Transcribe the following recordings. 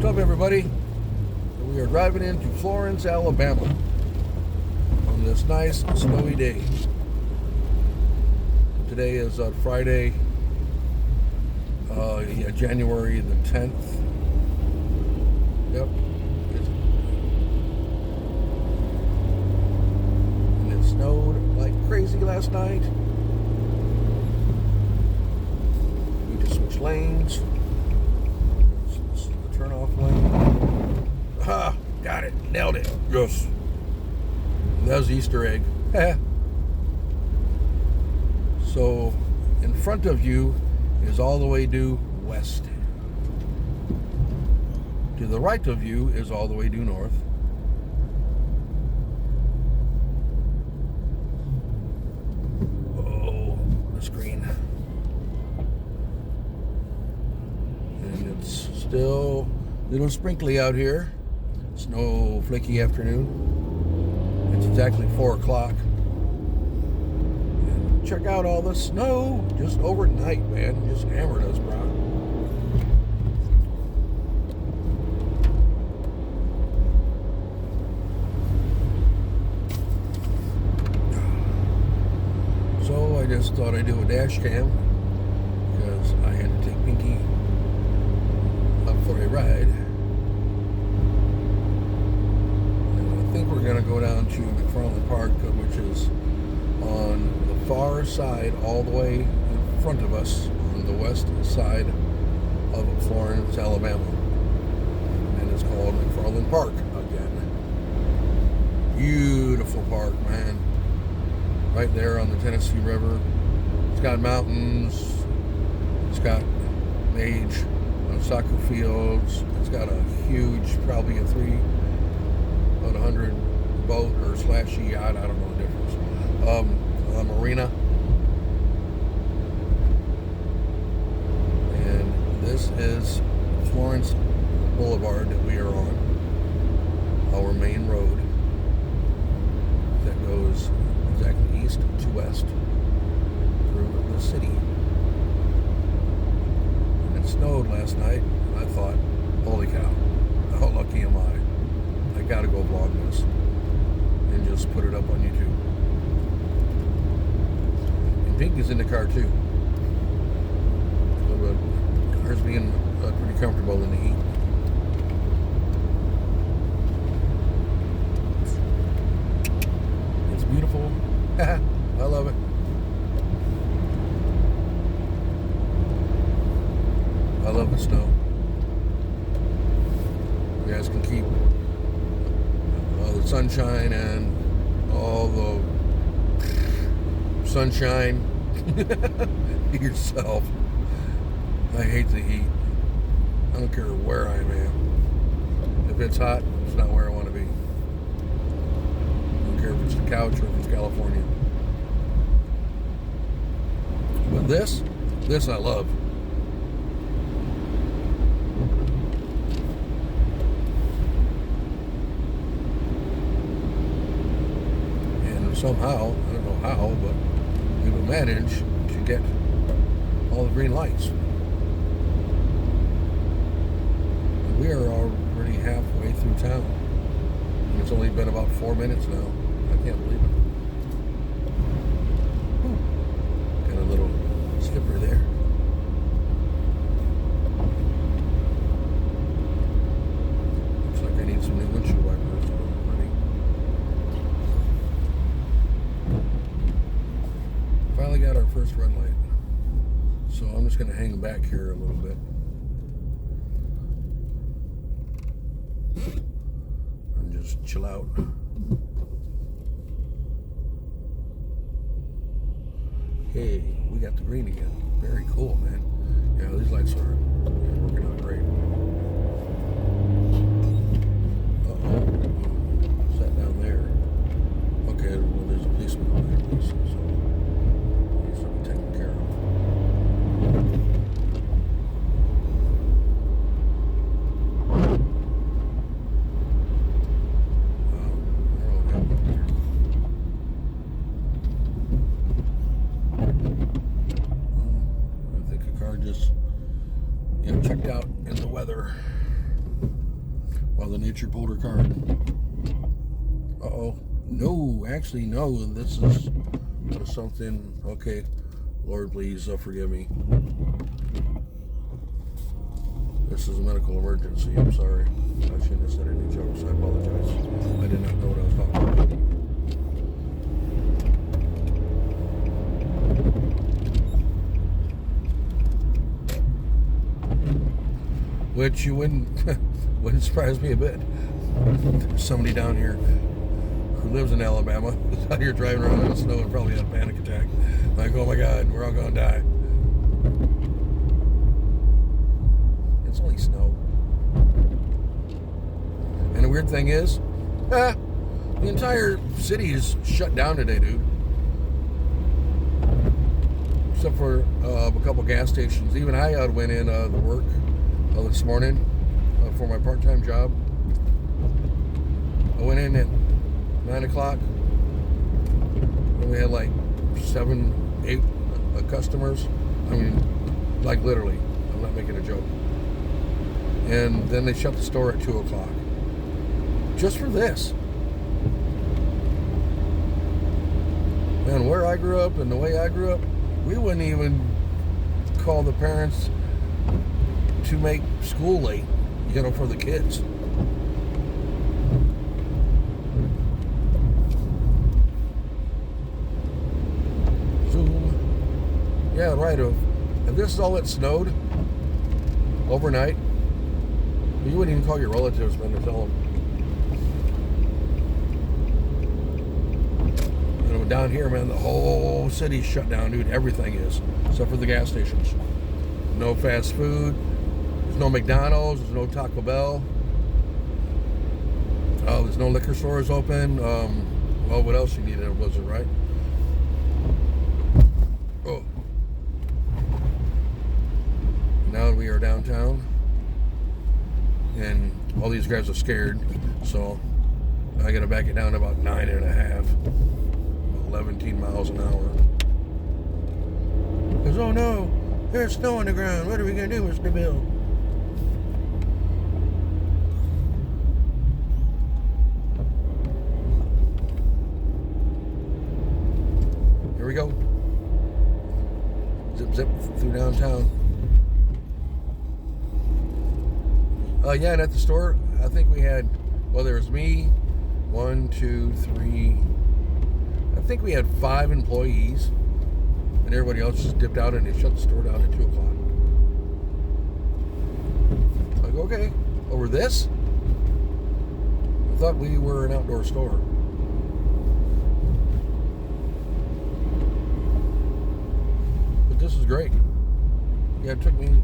up, everybody? We are driving into Florence, Alabama on this nice snowy day. Today is Friday, January the 10th. Yep. And it snowed like crazy last night. We just switched lanes. This is the turn-off lane. Ah, got it. Nailed it. Yes. That was the Easter egg. So, in front of you is all the way due west. To the right of you is all the way due north. Oh, the screen. And it's still a little sprinkly out here. Snow flaky afternoon. It's exactly 4 o'clock. And check out all the snow just overnight, man. Just hammered us, bro. So I just thought I'd do a dash cam because I had to take Pinky up for a ride. And I think we're going to go down to McFarland Park, which is on the far side, all the way in front of us, on the west side of Florence, Alabama. And it's called McFarland Park again. Beautiful park, man. Right there on the Tennessee River. It's got mountains. It's got age soccer fields. It's got a huge, probably about 100 boat or slash yacht. I don't know the difference. A marina. And this is Florence Boulevard that we are on. Our main road that goes exactly east to west through the city. And it snowed last night, and I thought, holy cow, how lucky am I? I gotta go vlog this and just put it up on YouTube. And Pink is in the car too. So the car's being pretty comfortable in the heat. It's beautiful. I love it. I love the snow. You guys can keep all the sunshine and all the sunshine yourself. I hate the heat. I don't care where I am. If it's hot, it's not where I want to be. I don't care if it's the couch or if it's California. But this I love. And somehow, I don't know how, but we will manage to get all the green lights. And we are already halfway through town. And it's only been about 4 minutes now. I can't believe it. Got a little skipper there. Looks like I need some new windshield wipers already. Finally got our first red light. So I'm just going to hang back here a little bit. And just chill out. Hey, we got the green again. Very cool, man. Yeah, these lights are working out great. Uh-oh. Sat down there. Okay, well, there's a policeman over there, please. So he's to be taken care of. Just checked out in the weather. While the nature pulled her card. Uh-oh. No, actually, no. This is something. Okay. Lord, please forgive me. This is a medical emergency. I'm sorry. I shouldn't have said any jokes. I apologize. I did not know what I was talking about. Which you wouldn't surprise me a bit. There's somebody down here who lives in Alabama who's out here driving around in the snow and probably had a panic attack. Like, oh my God, we're all gonna die. It's only snow. And the weird thing is, the entire city is shut down today, dude. Except for a couple gas stations. Even I went in to work this morning for my part-time job. I went in at 9 o'clock. And we had like 7, 8 customers. I mean, like literally. I'm not making a joke. And then they shut the store at 2 o'clock. Just for this. And where I grew up and the way I grew up, we wouldn't even call the parents to make school late, for the kids. Zoom. Yeah, right. If this is all it snowed overnight, you wouldn't even call your relatives, man, to tell them. Down here, man, the whole city's shut down, dude. Everything is, except for the gas stations. No fast food. There's no McDonald's. There's no Taco Bell. There's no liquor stores open. Well, what else you need in a blizzard, right? Oh. Now we are downtown, and all these guys are scared, so I gotta back it down to about 9.5. 17 miles an hour. Because, oh no, there's snow on the ground. What are we going to do, Mr. Bill? Here we go. Zip, zip through downtown. Yeah, and at the store, I think we had, well, there was me, 1, 2, 3, I think we had 5 employees, and everybody else just dipped out and they shut the store down at 2 o'clock. Like, okay, over this? I thought we were an outdoor store. But this is great. Yeah, it took me,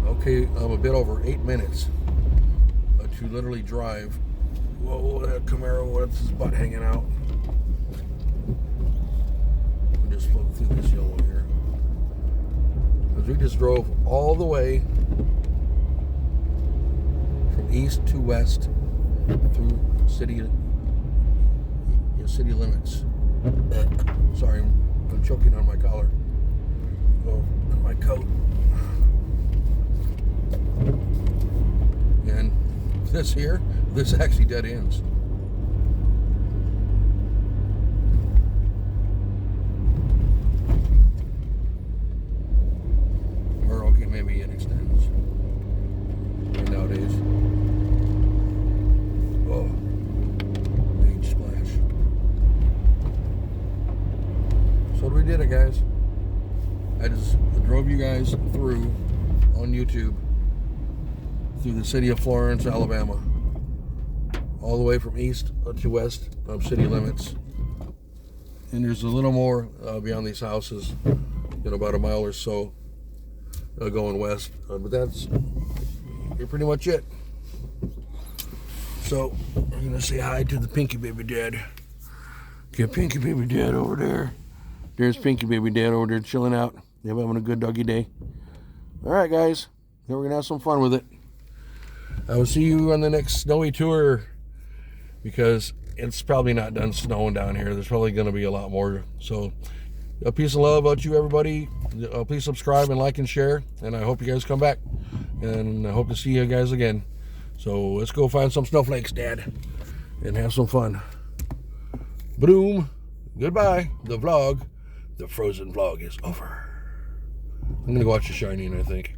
a bit over 8 minutes to literally drive. Whoa, that Camaro, what's his butt hanging out? Just float through this yellow here. Because we just drove all the way from east to west through city limits. Sorry, I'm choking on my collar. Oh, and my coat. And this actually dead ends. Maybe it extends nowadays. Oh, big splash. So we did it, guys. I just drove you guys through on YouTube through the city of Florence, Alabama, all the way from east to west of city limits. And there's a little more beyond these houses, about a mile or so. Going west, but that's pretty much it. So I'm gonna say hi to the Pinky Baby Dad. Get Pinky Baby Dad over there. There's Pinky Baby Dad over there chilling out. They're having a good doggy day. All right, guys, then we're gonna have some fun with it. I will see you on the next snowy tour, because it's probably not done snowing down here. There's probably gonna be a lot more. So a peace and love out to you, everybody. Please subscribe and like and share, and I hope you guys come back, and I hope to see you guys again. So let's go find some snowflakes, Dad, and have some fun. Boom. Goodbye. The vlog, the frozen vlog is over. I'm going to go watch The Shining, I think.